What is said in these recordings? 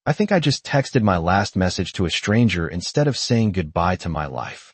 I think I just texted my last message to a stranger instead of saying goodbye to my life.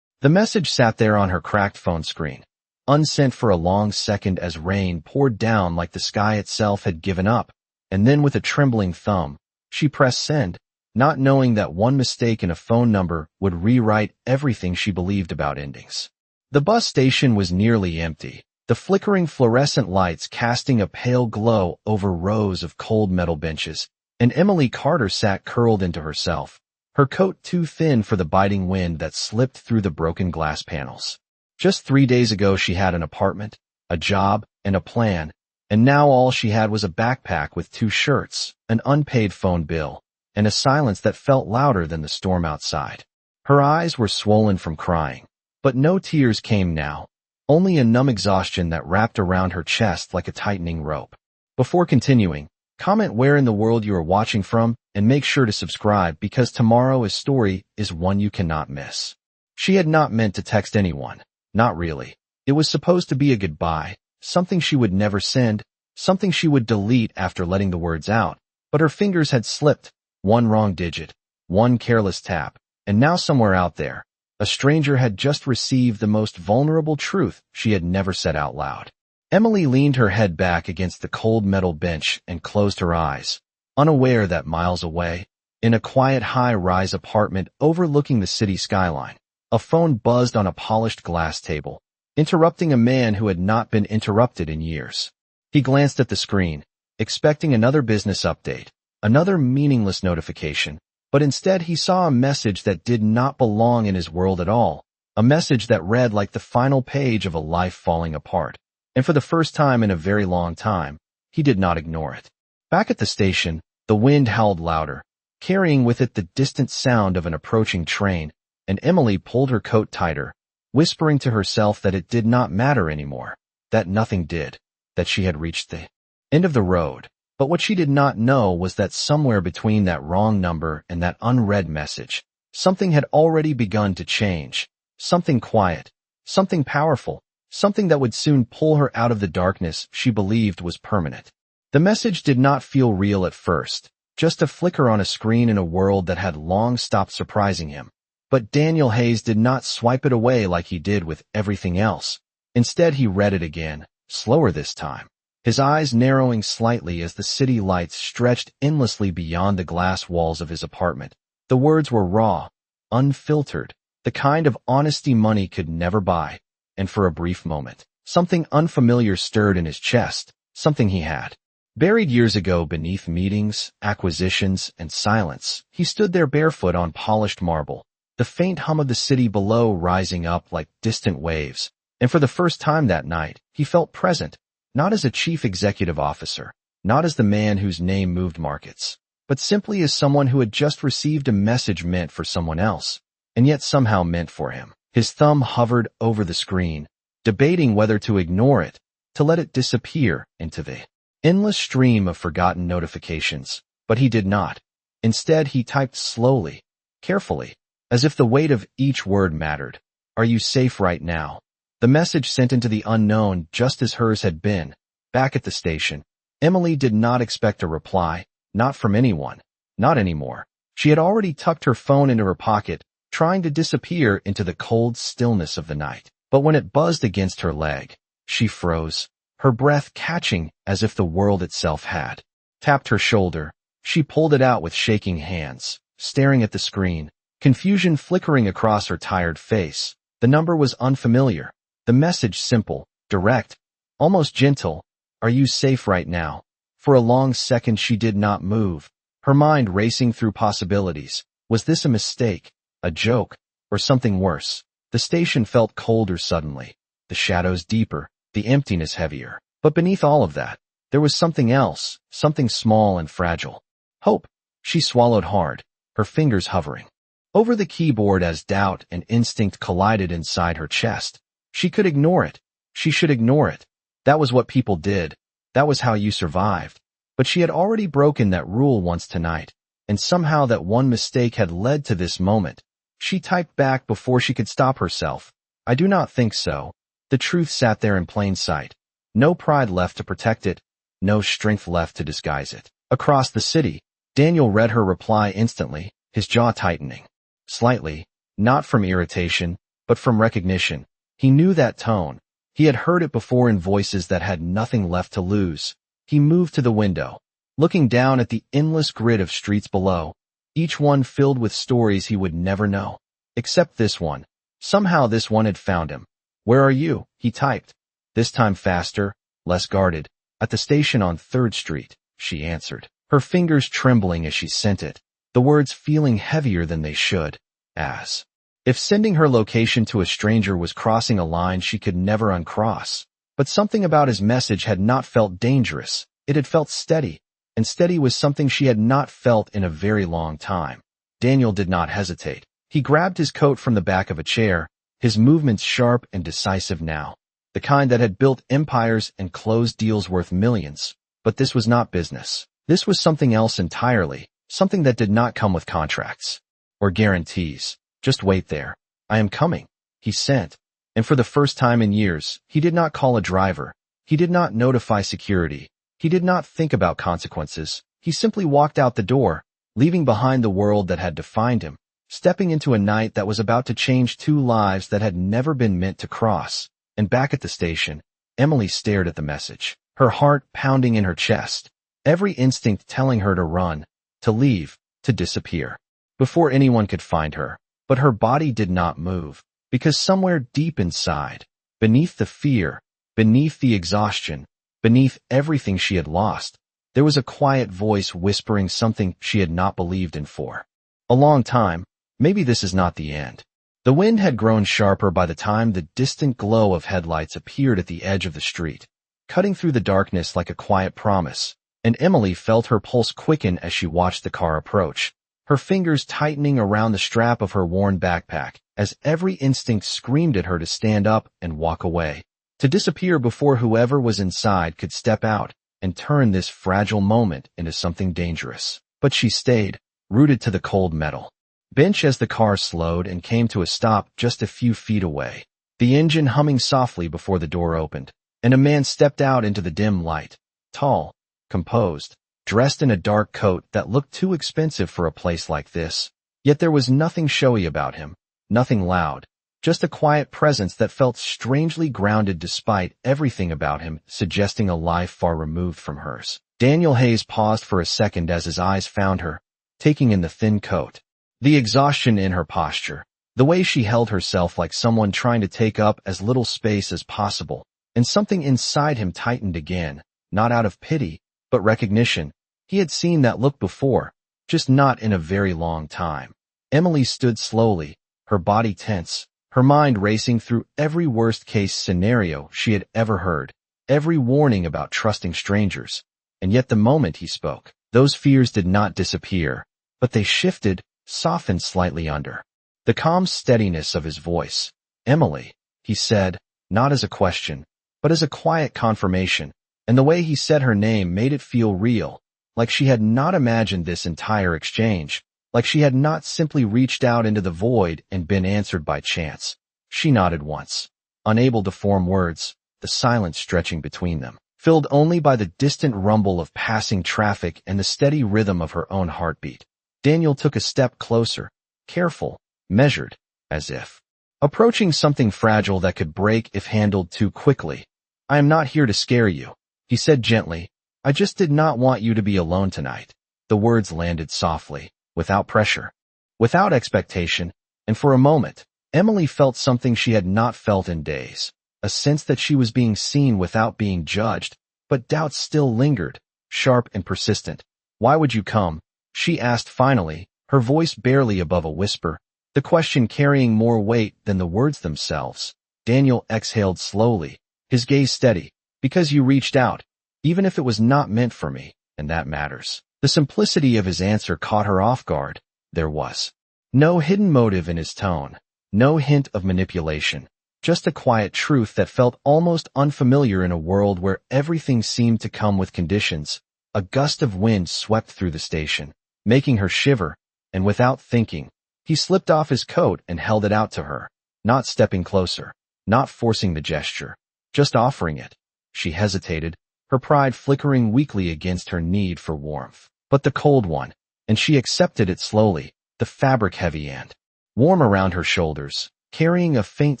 The message sat there on her cracked phone screen, unsent for a long second as rain poured down like the sky itself had given up, and then with a trembling thumb, she pressed send, not knowing that one mistake in a phone number would rewrite everything she believed about endings. The bus station was nearly empty, the flickering fluorescent lights casting a pale glow over rows of cold metal benches, and Emily Carter sat curled into herself, her coat too thin for the biting wind that slipped through the broken glass panels. Just 3 days ago she had an apartment, a job, and a plan, and now all she had was a backpack with 2 shirts, an unpaid phone bill, and a silence that felt louder than the storm outside. Her eyes were swollen from crying, but no tears came now, only a numb exhaustion that wrapped around her chest like a tightening rope. Before continuing, comment where in the world you are watching from, and make sure to subscribe because tomorrow's story is one you cannot miss. She had not meant to text anyone, not really. It was supposed to be a goodbye, something she would never send, something she would delete after letting the words out, but her fingers had slipped, one wrong digit, one careless tap, and now somewhere out there, a stranger had just received the most vulnerable truth she had never said out loud. Emily leaned her head back against the cold metal bench and closed her eyes, unaware that miles away, in a quiet high-rise apartment overlooking the city skyline, a phone buzzed on a polished glass table, interrupting a man who had not been interrupted in years. He glanced at the screen, expecting another business update, another meaningless notification, but instead he saw a message that did not belong in his world at all, a message that read like the final page of a life falling apart. And for the first time in a very long time, he did not ignore it. Back at the station, the wind howled louder, carrying with it the distant sound of an approaching train, and Emily pulled her coat tighter, whispering to herself that it did not matter anymore, that nothing did, that she had reached the end of the road. But what she did not know was that somewhere between that wrong number and that unread message, something had already begun to change, something quiet, something powerful, something that would soon pull her out of the darkness she believed was permanent. The message did not feel real at first, just a flicker on a screen in a world that had long stopped surprising him. But Daniel Hayes did not swipe it away like he did with everything else. Instead, he read it again, slower this time, his eyes narrowing slightly as the city lights stretched endlessly beyond the glass walls of his apartment. The words were raw, unfiltered, the kind of honesty money could never buy, and for a brief moment, something unfamiliar stirred in his chest, something he had buried years ago beneath meetings, acquisitions, and silence. He stood there barefoot on polished marble, the faint hum of the city below rising up like distant waves, and for the first time that night, he felt present, not as a chief executive officer, not as the man whose name moved markets, but simply as someone who had just received a message meant for someone else, and yet somehow meant for him. His thumb hovered over the screen, debating whether to ignore it, to let it disappear into the endless stream of forgotten notifications, but he did not. Instead, he typed slowly, carefully, as if the weight of each word mattered. Are you safe right now? The message sent into the unknown just as hers had been. Back at the station, Emily did not expect a reply, not from anyone, not anymore. She had already tucked her phone into her pocket, trying to disappear into the cold stillness of the night. But when it buzzed against her leg, she froze, her breath catching as if the world itself had tapped her shoulder. She pulled it out with shaking hands, staring at the screen, confusion flickering across her tired face. The number was unfamiliar, the message simple, direct, almost gentle. Are you safe right now? For a long second she did not move, her mind racing through possibilities. Was this a mistake, a joke, or something worse? The station felt colder suddenly, the shadows deeper, the emptiness heavier. But beneath all of that, there was something else, something small and fragile. Hope. She swallowed hard, her fingers hovering over the keyboard as doubt and instinct collided inside her chest. She could ignore it. She should ignore it. That was what people did. That was how you survived. But she had already broken that rule once tonight, and somehow that one mistake had led to this moment. She typed back before she could stop herself. I do not think so. The truth sat there in plain sight. No pride left to protect it, no strength left to disguise it. Across the city, Daniel read her reply instantly, his jaw tightening. Slightly, not from irritation, but from recognition. He knew that tone. He had heard it before in voices that had nothing left to lose. He moved to the window, looking down at the endless grid of streets below, each one filled with stories he would never know. Except this one. Somehow this one had found him. "Where are you?" he typed. This time faster, less guarded. "At the station on 3rd Street, she answered, her fingers trembling as she sent it, the words feeling heavier than they should, as if sending her location to a stranger was crossing a line she could never uncross. But something about his message had not felt dangerous. It had felt steady, and steady was something she had not felt in a very long time. Daniel did not hesitate. He grabbed his coat from the back of a chair, his movements sharp and decisive now, the kind that had built empires and closed deals worth millions. But this was not business. This was something else entirely, something that did not come with contracts or guarantees. "Just wait there. I am coming," he sent. And for the first time in years, he did not call a driver. He did not notify security. He did not think about consequences. He simply walked out the door, leaving behind the world that had defined him, stepping into a night that was about to change 2 lives that had never been meant to cross. And back at the station, Emily stared at the message, her heart pounding in her chest, every instinct telling her to run, to leave, to disappear, before anyone could find her. But her body did not move, because somewhere deep inside, beneath the fear, beneath the exhaustion, beneath everything she had lost, there was a quiet voice whispering something she had not believed in for a long time. Maybe this is not the end. The wind had grown sharper by the time the distant glow of headlights appeared at the edge of the street, cutting through the darkness like a quiet promise, and Emily felt her pulse quicken as she watched the car approach, her fingers tightening around the strap of her worn backpack, as every instinct screamed at her to stand up and walk away, to disappear before whoever was inside could step out and turn this fragile moment into something dangerous. But she stayed, rooted to the cold metal bench as the car slowed and came to a stop just a few feet away, the engine humming softly before the door opened, and a man stepped out into the dim light, tall, composed, dressed in a dark coat that looked too expensive for a place like this. Yet there was nothing showy about him, nothing loud, just a quiet presence that felt strangely grounded despite everything about him suggesting a life far removed from hers. Daniel Hayes paused for a second as his eyes found her, taking in the thin coat, the exhaustion in her posture, the way she held herself like someone trying to take up as little space as possible, and something inside him tightened again, not out of pity, but recognition. He had seen that look before, just not in a very long time. Emily stood slowly, her body tense, her mind racing through every worst-case scenario she had ever heard, every warning about trusting strangers. And yet the moment he spoke, those fears did not disappear, but they shifted, softened slightly under the calm steadiness of his voice. "Emily," he said, not as a question, but as a quiet confirmation, and the way he said her name made it feel real, like she had not imagined this entire exchange, like she had not simply reached out into the void and been answered by chance. She nodded once, unable to form words, the silence stretching between them, filled only by the distant rumble of passing traffic and the steady rhythm of her own heartbeat. Daniel took a step closer, careful, measured, as if approaching something fragile that could break if handled too quickly. "I am not here to scare you," he said gently. "I just did not want you to be alone tonight." The words landed softly, without pressure, without expectation, and for a moment, Emily felt something she had not felt in days, a sense that she was being seen without being judged, but doubts still lingered, sharp and persistent. "Why would you come?" she asked finally, her voice barely above a whisper, the question carrying more weight than the words themselves. Daniel exhaled slowly, his gaze steady. "Because you reached out, even if it was not meant for me, and that matters." The simplicity of his answer caught her off guard. There was no hidden motive in his tone, no hint of manipulation, just a quiet truth that felt almost unfamiliar in a world where everything seemed to come with conditions. A gust of wind swept through the station, making her shiver, and without thinking, he slipped off his coat and held it out to her, not stepping closer, not forcing the gesture, just offering it. She hesitated, her pride flickering weakly against her need for warmth. But the cold one, and she accepted it slowly, the fabric heavy and warm around her shoulders, carrying a faint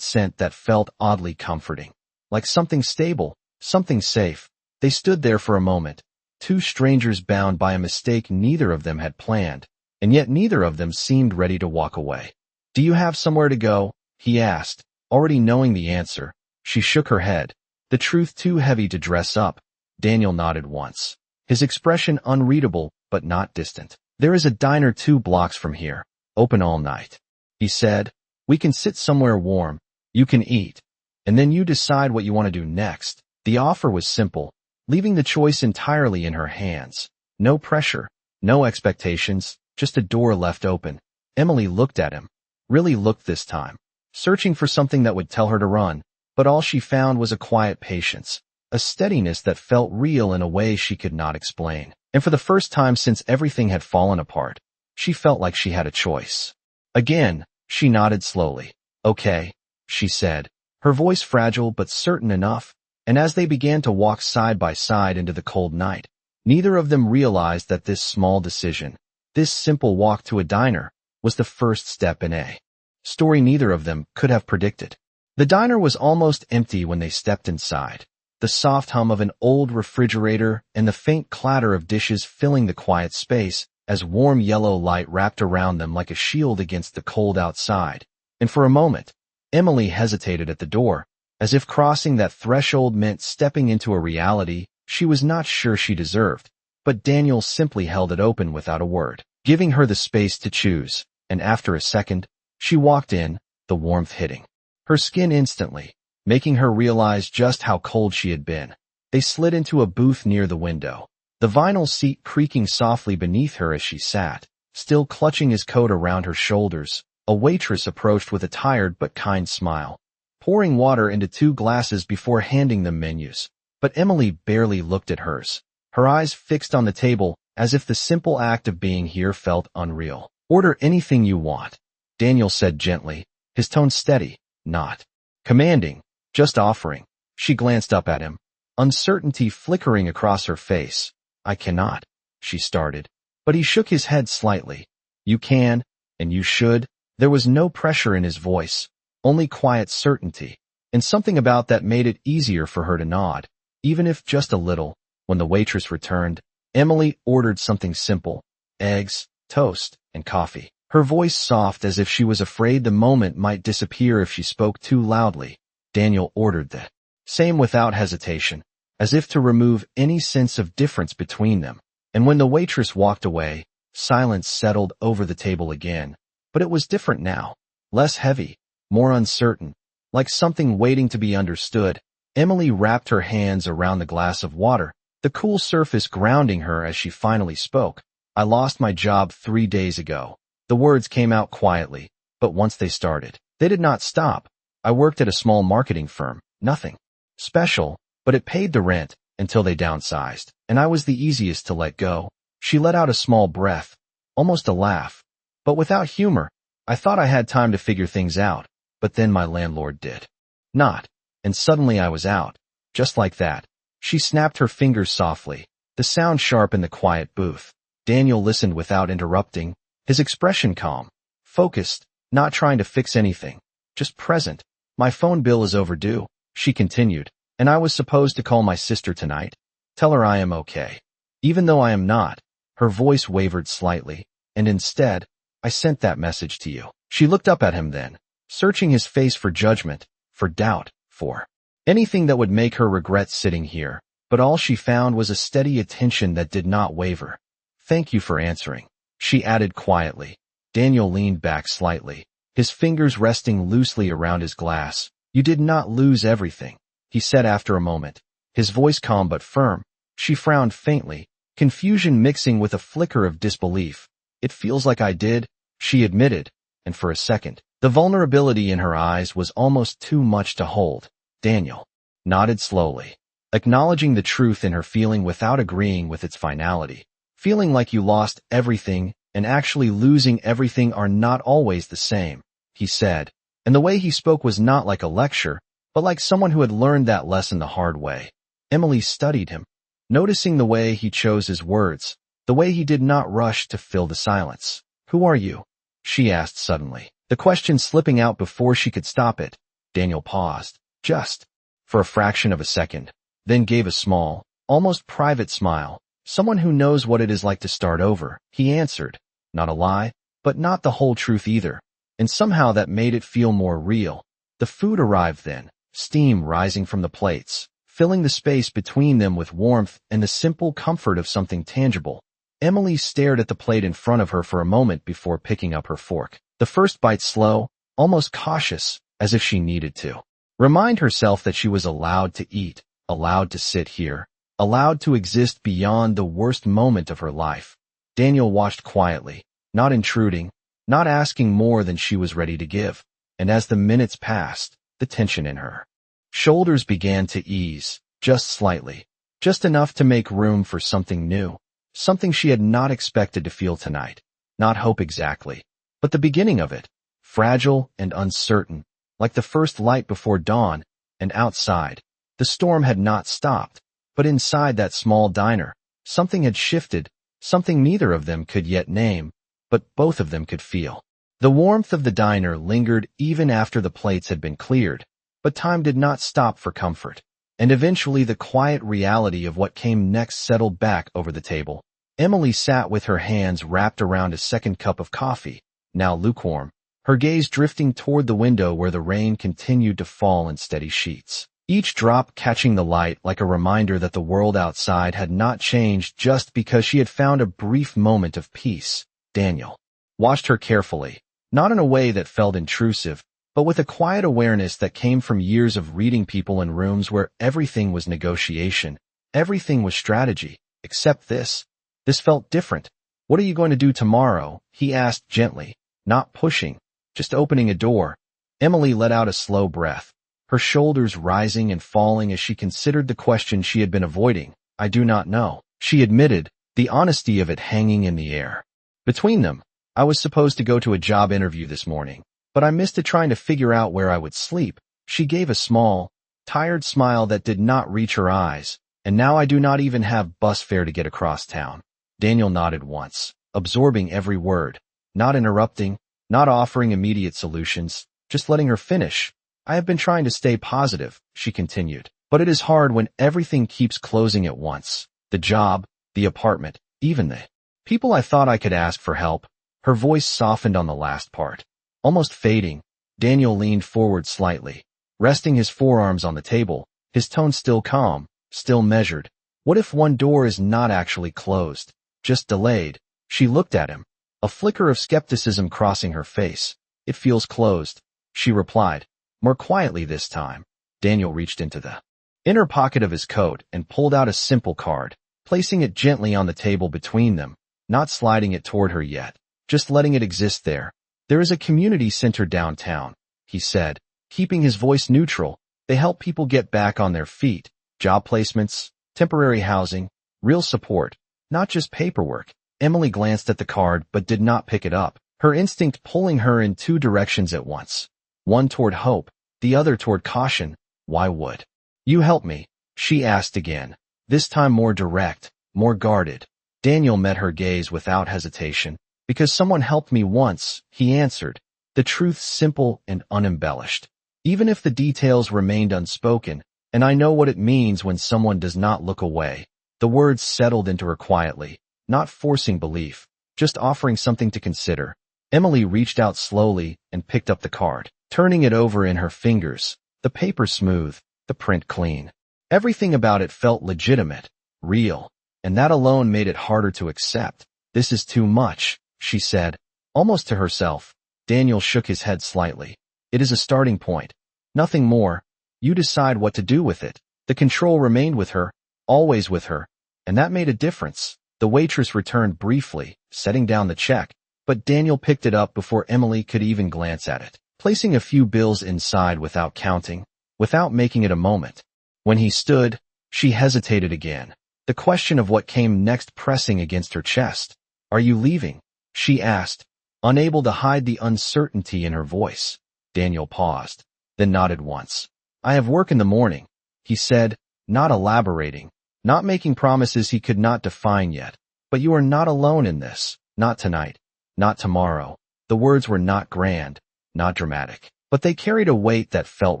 scent that felt oddly comforting. Like something stable, something safe. They stood there for a moment, two strangers bound by a mistake neither of them had planned, and yet neither of them seemed ready to walk away. "Do you have somewhere to go?" he asked, already knowing the answer. She shook her head, the truth too heavy to dress up. Daniel nodded once, his expression unreadable but not distant. "There is a diner 2 blocks from here, open all night," he said. "We can sit somewhere warm, you can eat, and then you decide what you want to do next." The offer was simple, leaving the choice entirely in her hands. No pressure, no expectations, just a door left open. Emily looked at him, really looked this time, searching for something that would tell her to run, but all she found was a quiet patience, a steadiness that felt real in a way she could not explain. And for the first time since everything had fallen apart, she felt like she had a choice. Again, she nodded slowly. "Okay," she said, her voice fragile but certain enough, and as they began to walk side by side into the cold night, neither of them realized that this small decision, this simple walk to a diner, was the first step in a story neither of them could have predicted. The diner was almost empty when they stepped inside, the soft hum of an old refrigerator and the faint clatter of dishes filling the quiet space as warm yellow light wrapped around them like a shield against the cold outside. And for a moment, Emily hesitated at the door, as if crossing that threshold meant stepping into a reality she was not sure she deserved. But Daniel simply held it open without a word, giving her the space to choose, and after a second, she walked in, the warmth hitting her skin instantly, making her realize just how cold she had been. They slid into a booth near the window, the vinyl seat creaking softly beneath her as she sat, still clutching his coat around her shoulders. A waitress approached with a tired but kind smile, pouring water into 2 glasses before handing them menus. But Emily barely looked at hers, her eyes fixed on the table as if the simple act of being here felt unreal. "Order anything you want," Daniel said gently, his tone steady, not commanding, just offering. She glanced up at him, uncertainty flickering across her face. "I cannot," she started, but he shook his head slightly. "You can, and you should." There was no pressure in his voice, only quiet certainty, and something about that made it easier for her to nod, even if just a little. When the waitress returned, Emily ordered something simple, eggs, toast, and coffee, her voice soft as if she was afraid the moment might disappear if she spoke too loudly. Daniel ordered the same without hesitation, as if to remove any sense of difference between them. And when the waitress walked away, silence settled over the table again. But it was different now, less heavy, more uncertain, like something waiting to be understood. Emily wrapped her hands around the glass of water, the cool surface grounding her as she finally spoke. "I lost my job 3 days ago." The words came out quietly, but once they started, they did not stop. "I worked at a small marketing firm, nothing special, but it paid the rent until they downsized, and I was the easiest to let go." She let out a small breath, almost a laugh, but without humor. "I thought I had time to figure things out, but then my landlord did not, and suddenly I was out, just like that." She snapped her fingers softly, the sound sharp in the quiet booth. Daniel listened without interrupting, his expression calm, focused, not trying to fix anything, just present. "My phone bill is overdue," she continued, "and I was supposed to call my sister tonight. Tell her I am okay. Even though I am not." Her voice wavered slightly, "And instead, I sent that message to you." She looked up at him then, searching his face for judgment, for doubt, for anything that would make her regret sitting here, but all she found was a steady attention that did not waver. "Thank you for answering," she added quietly. Daniel leaned back slightly, his fingers resting loosely around his glass. "You did not lose everything," he said after a moment, his voice calm but firm. She frowned faintly, confusion mixing with a flicker of disbelief. "It feels like I did," she admitted, and for a second, the vulnerability in her eyes was almost too much to hold. Daniel nodded slowly, acknowledging the truth in her feeling without agreeing with its finality. "Feeling like you lost everything and actually losing everything are not always the same," he said, and the way he spoke was not like a lecture, but like someone who had learned that lesson the hard way. Emily studied him, noticing the way he chose his words, the way he did not rush to fill the silence. "Who are you?" she asked suddenly, the question slipping out before she could stop it. Daniel paused, just for a fraction of a second, then gave a small, almost private smile. "Someone who knows what it is like to start over," he answered. Not a lie, but not the whole truth either. And somehow that made it feel more real. The food arrived then, steam rising from the plates, filling the space between them with warmth and the simple comfort of something tangible. Emily stared at the plate in front of her for a moment before picking up her fork. The first bite slow, almost cautious, as if she needed to remind herself that she was allowed to eat, allowed to sit here, allowed to exist beyond the worst moment of her life. Daniel watched quietly, not intruding, not asking more than she was ready to give. And as the minutes passed, the tension in her shoulders began to ease, just slightly, just enough to make room for something new, something she had not expected to feel tonight. Not hope exactly, but the beginning of it, fragile and uncertain, like the first light before dawn. And outside, the storm had not stopped, but inside that small diner, something had shifted, something neither of them could yet name, but both of them could feel. The warmth of the diner lingered even after the plates had been cleared, but time did not stop for comfort, and eventually the quiet reality of what came next settled back over the table. Emily sat with her hands wrapped around a second cup of coffee, now lukewarm, her gaze drifting toward the window where the rain continued to fall in steady sheets, each drop catching the light like a reminder that the world outside had not changed just because she had found a brief moment of peace. Daniel watched her carefully, not in a way that felt intrusive, but with a quiet awareness that came from years of reading people in rooms where everything was negotiation, everything was strategy, except this. This felt different. "What are you going to do tomorrow?" he asked gently, not pushing, just opening a door. Emily let out a slow breath, her shoulders rising and falling as she considered the question she had been avoiding. "I do not know," she admitted, the honesty of it hanging in the air. Between them, "I was supposed to go to a job interview this morning, but I missed it trying to figure out where I would sleep." She gave a small, tired smile that did not reach her eyes. "And now I do not even have bus fare to get across town." Daniel nodded once, absorbing every word, not interrupting, not offering immediate solutions, just letting her finish. "I have been trying to stay positive," she continued, "but it is hard when everything keeps closing at once. The job, the apartment, even the people I thought I could ask for help." Her voice softened on the last part, almost fading. Daniel leaned forward slightly, resting his forearms on the table, his tone still calm, still measured. "What if one door is not actually closed, just delayed?" She looked at him, a flicker of skepticism crossing her face. "It feels closed," she replied, more quietly this time. Daniel reached into the inner pocket of his coat and pulled out a simple card, placing it gently on the table between them, not sliding it toward her yet, just letting it exist there. "There is a community center downtown," he said, keeping his voice neutral. "They help people get back on their feet, job placements, temporary housing, real support, not just paperwork." Emily glanced at the card but did not pick it up, her instinct pulling her in two directions at once, one toward hope, the other toward caution. "Why would you help me?" she asked again, this time more direct, more guarded. Daniel met her gaze without hesitation. "Because someone helped me once," he answered, the truth simple and unembellished, even if the details remained unspoken. "And I know what it means when someone does not look away." The words settled into her quietly, not forcing belief, just offering something to consider. Emily reached out slowly and picked up the card, turning it over in her fingers, the paper smooth, the print clean. Everything about it felt legitimate, real, and that alone made it harder to accept. "This is too much," she said, almost to herself. Daniel shook his head slightly. "It is a starting point. Nothing more. You decide what to do with it." The control remained with her, always with her, and that made a difference. The waitress returned briefly, setting down the check, but Daniel picked it up before Emily could even glance at it, placing a few bills inside without counting, without making it a moment. When he stood, she hesitated again, the question of what came next pressing against her chest. "Are you leaving?" she asked, unable to hide the uncertainty in her voice. Daniel paused, then nodded once. "I have work in the morning," he said, not elaborating, not making promises he could not define yet. But you are not alone in this. Not tonight. Not tomorrow. The words were not grand, not dramatic, but they carried a weight that felt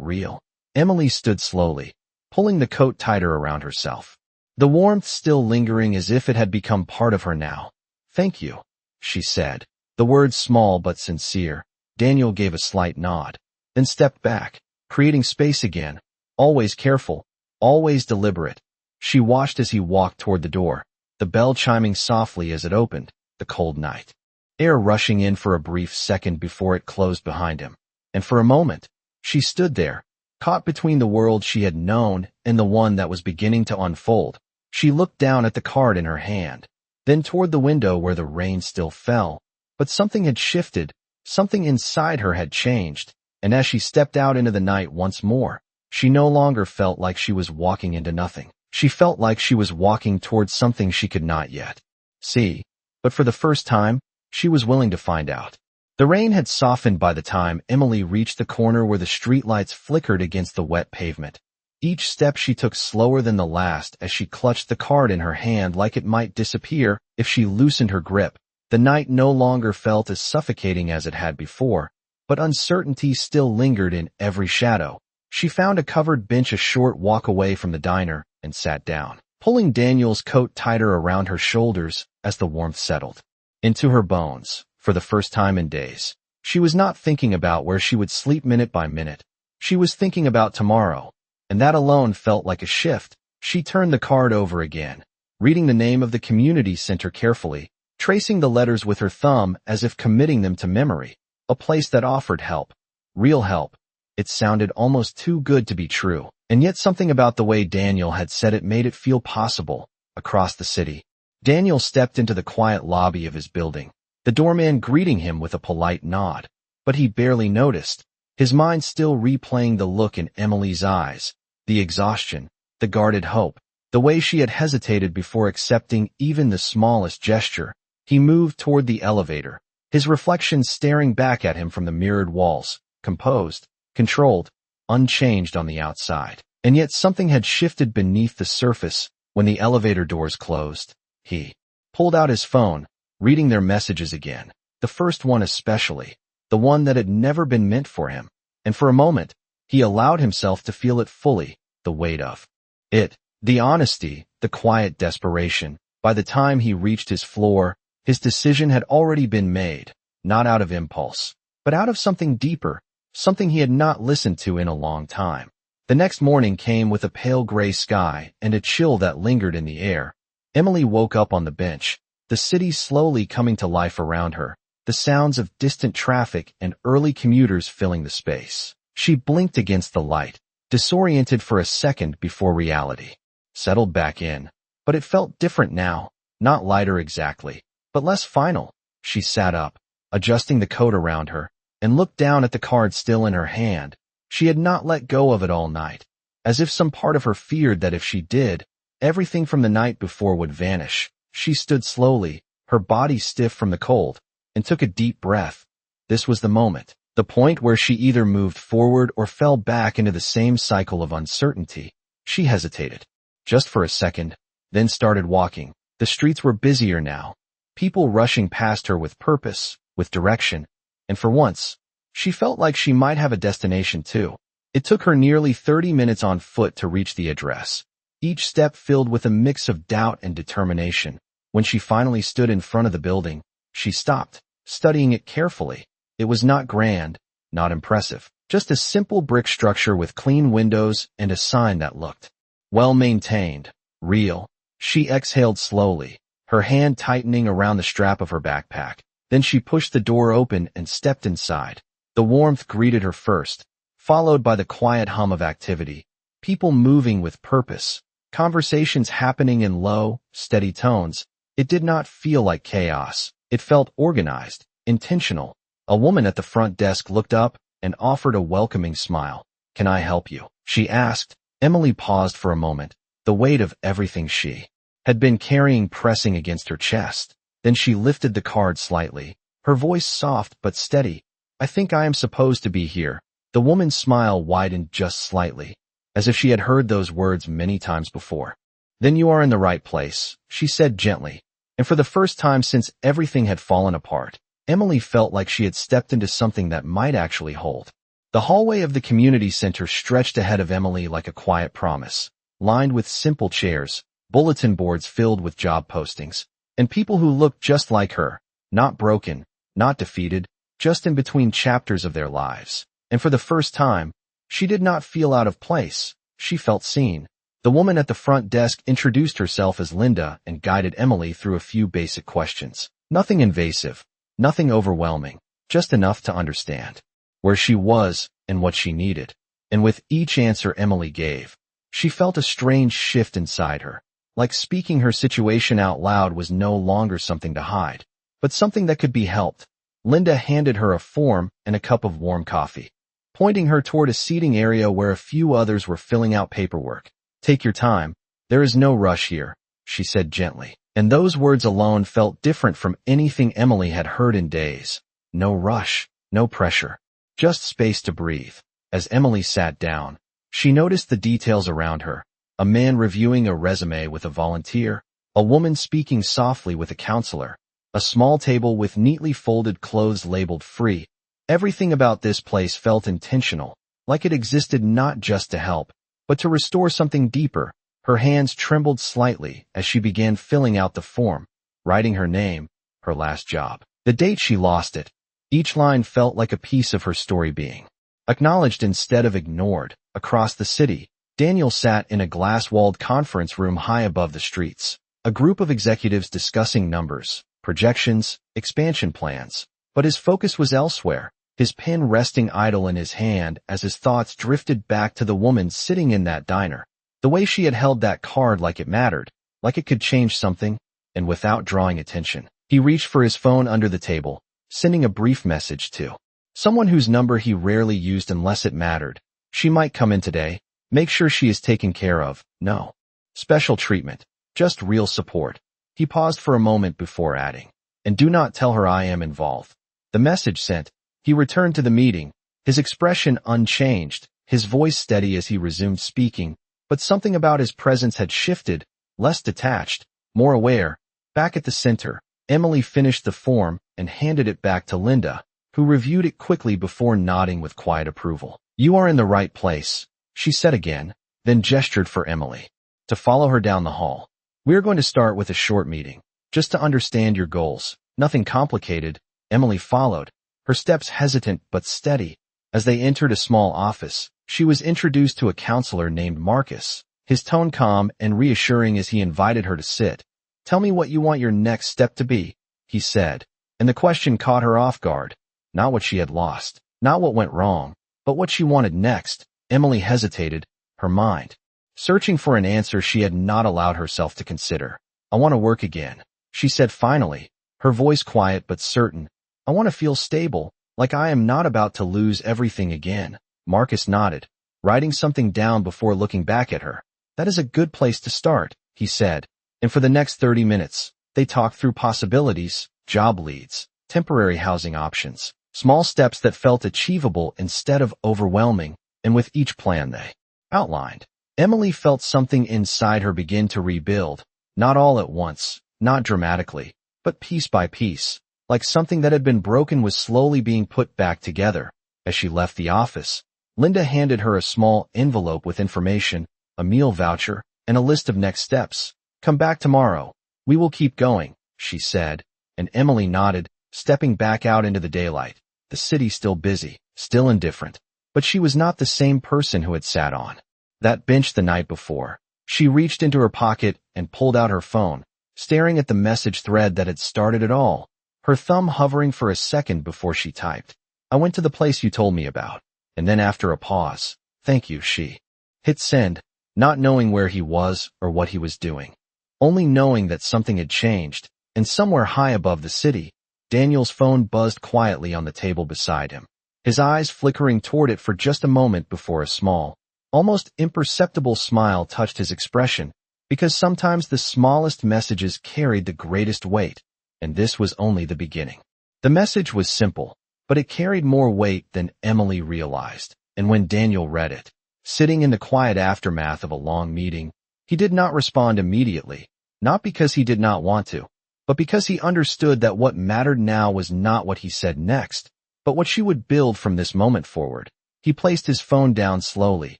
real. Emily stood slowly, pulling the coat tighter around herself, the warmth still lingering as if it had become part of her now. "Thank you," she said, the words small but sincere. Daniel gave a slight nod, then stepped back, creating space again, always careful, always deliberate. She watched as he walked toward the door, the bell chiming softly as it opened, the cold night air rushing in for a brief second before it closed behind him. And for a moment, she stood there, caught between the world she had known and the one that was beginning to unfold. She looked down at the card in her hand, then toward the window where the rain still fell. But something had shifted, something inside her had changed, and as she stepped out into the night once more, she no longer felt like she was walking into nothing. She felt like she was walking towards something she could not yet see. But for the first time, she was willing to find out. The rain had softened by the time Emily reached the corner where the streetlights flickered against the wet pavement. Each step she took slower than the last as she clutched the card in her hand like it might disappear if she loosened her grip. The night no longer felt as suffocating as it had before, but uncertainty still lingered in every shadow. She found a covered bench a short walk away from the diner and sat down, pulling Daniel's coat tighter around her shoulders as the warmth settled into her bones. For the first time in days, she was not thinking about where she would sleep minute by minute. She was thinking about tomorrow, and that alone felt like a shift. She turned the card over again, reading the name of the community center carefully, tracing the letters with her thumb as if committing them to memory. A place that offered help. Real help. It sounded almost too good to be true, and yet something about the way Daniel had said it made it feel possible. Across the city, Daniel stepped into the quiet lobby of his building, the doorman greeting him with a polite nod. But he barely noticed, his mind still replaying the look in Emily's eyes, the exhaustion, the guarded hope, the way she had hesitated before accepting even the smallest gesture. He moved toward the elevator, his reflection staring back at him from the mirrored walls, composed, controlled, unchanged on the outside. And yet something had shifted beneath the surface. When the elevator doors closed, he pulled out his phone, reading their messages again, the first one especially, the one that had never been meant for him. And for a moment, he allowed himself to feel it fully, the weight of it, the honesty, the quiet desperation. By the time he reached his floor, his decision had already been made, not out of impulse, but out of something deeper, something he had not listened to in a long time. The next morning came with a pale gray sky and a chill that lingered in the air. Emily woke up on the bench, the city slowly coming to life around her, the sounds of distant traffic and early commuters filling the space. She blinked against the light, disoriented for a second before reality settled back in. But it felt different now, not lighter exactly, but less final. She sat up, adjusting the coat around her, and looked down at the card still in her hand. She had not let go of it all night, as if some part of her feared that if she did, everything from the night before would vanish. She stood slowly, her body stiff from the cold, and took a deep breath. This was the moment, the point where she either moved forward or fell back into the same cycle of uncertainty. She hesitated, just for a second, then started walking. The streets were busier now, people rushing past her with purpose, with direction, and for once, she felt like she might have a destination too. It took her nearly 30 minutes on foot to reach the address, each step filled with a mix of doubt and determination. When she finally stood in front of the building, she stopped, studying it carefully. It was not grand, not impressive, just a simple brick structure with clean windows and a sign that looked well-maintained, real. She exhaled slowly, her hand tightening around the strap of her backpack. Then she pushed the door open and stepped inside. The warmth greeted her first, followed by the quiet hum of activity, people moving with purpose, conversations happening in low, steady tones. It did not feel like chaos. It felt organized, intentional. A woman at the front desk looked up and offered a welcoming smile. "Can I help you?" she asked. Emily paused for a moment, the weight of everything she had been carrying pressing against her chest. Then she lifted the card slightly, her voice soft but steady. "I think I am supposed to be here." The woman's smile widened just slightly, as if she had heard those words many times before. "Then you are in the right place," she said gently. And for the first time since everything had fallen apart, Emily felt like she had stepped into something that might actually hold. The hallway of the community center stretched ahead of Emily like a quiet promise, lined with simple chairs, bulletin boards filled with job postings, and people who looked just like her, not broken, not defeated, just in between chapters of their lives. And for the first time, she did not feel out of place. She felt seen. The woman at the front desk introduced herself as Linda and guided Emily through a few basic questions. Nothing invasive, nothing overwhelming, just enough to understand where she was and what she needed. And with each answer Emily gave, she felt a strange shift inside her, like speaking her situation out loud was no longer something to hide, but something that could be helped. Linda handed her a form and a cup of warm coffee, pointing her toward a seating area where a few others were filling out paperwork. "Take your time. There is no rush here," she said gently. And those words alone felt different from anything Emily had heard in days. No rush, no pressure, just space to breathe. As Emily sat down, she noticed the details around her. A man reviewing a resume with a volunteer, a woman speaking softly with a counselor, a small table with neatly folded clothes labeled free. Everything about this place felt intentional, like it existed not just to help, but to restore something deeper. Her hands trembled slightly as she began filling out the form, writing her name, her last job, the date she lost it. Each line felt like a piece of her story being acknowledged instead of ignored. Across the city, Daniel sat in a glass-walled conference room high above the streets, a group of executives discussing numbers, projections, expansion plans. But his focus was elsewhere, his pen resting idle in his hand as his thoughts drifted back to the woman sitting in that diner. The way she had held that card like it mattered, like it could change something, and without drawing attention, he reached for his phone under the table, sending a brief message to someone whose number he rarely used unless it mattered. "She might come in today. Make sure she is taken care of. No special treatment, just real support." He paused for a moment before adding, "And do not tell her I am involved." The message sent, he returned to the meeting, his expression unchanged, his voice steady as he resumed speaking. But something about his presence had shifted, less detached, more aware. Back at the center, Emily finished the form and handed it back to Linda, who reviewed it quickly before nodding with quiet approval. "You are in the right place," she said again, then gestured for Emily to follow her down the hall. "We are going to start with a short meeting, just to understand your goals. Nothing complicated." Emily followed, her steps hesitant but steady. As they entered a small office, she was introduced to a counselor named Marcus, his tone calm and reassuring as he invited her to sit. "Tell me what you want your next step to be," he said, and the question caught her off guard. Not what she had lost, not what went wrong, but what she wanted next. Emily hesitated, her mind searching for an answer she had not allowed herself to consider. "I want to work again," she said finally, her voice quiet but certain. "I want to feel stable, like I am not about to lose everything again." Marcus nodded, writing something down before looking back at her. "That is a good place to start," he said, and for the next 30 minutes, they talked through possibilities, job leads, temporary housing options, small steps that felt achievable instead of overwhelming, and with each plan they outlined, Emily felt something inside her begin to rebuild, not all at once, not dramatically, but piece by piece, like something that had been broken was slowly being put back together. As she left the office, Linda handed her a small envelope with information, a meal voucher, and a list of next steps. "Come back tomorrow. We will keep going," she said, and Emily nodded, stepping back out into the daylight. The city still busy, still indifferent, but she was not the same person who had sat on that bench the night before. She reached into her pocket and pulled out her phone, staring at the message thread that had started it all, her thumb hovering for a second before she typed, "I went to the place you told me about." And then after a pause, "Thank you," she hit send, not knowing where he was or what he was doing, only knowing that something had changed, and somewhere high above the city, Daniel's phone buzzed quietly on the table beside him, his eyes flickering toward it for just a moment before a small, almost imperceptible smile touched his expression, because sometimes the smallest messages carried the greatest weight, and this was only the beginning. The message was simple, but it carried more weight than Emily realized, and when Daniel read it, sitting in the quiet aftermath of a long meeting, he did not respond immediately, not because he did not want to, but because he understood that what mattered now was not what he said next, but what she would build from this moment forward. He placed his phone down slowly,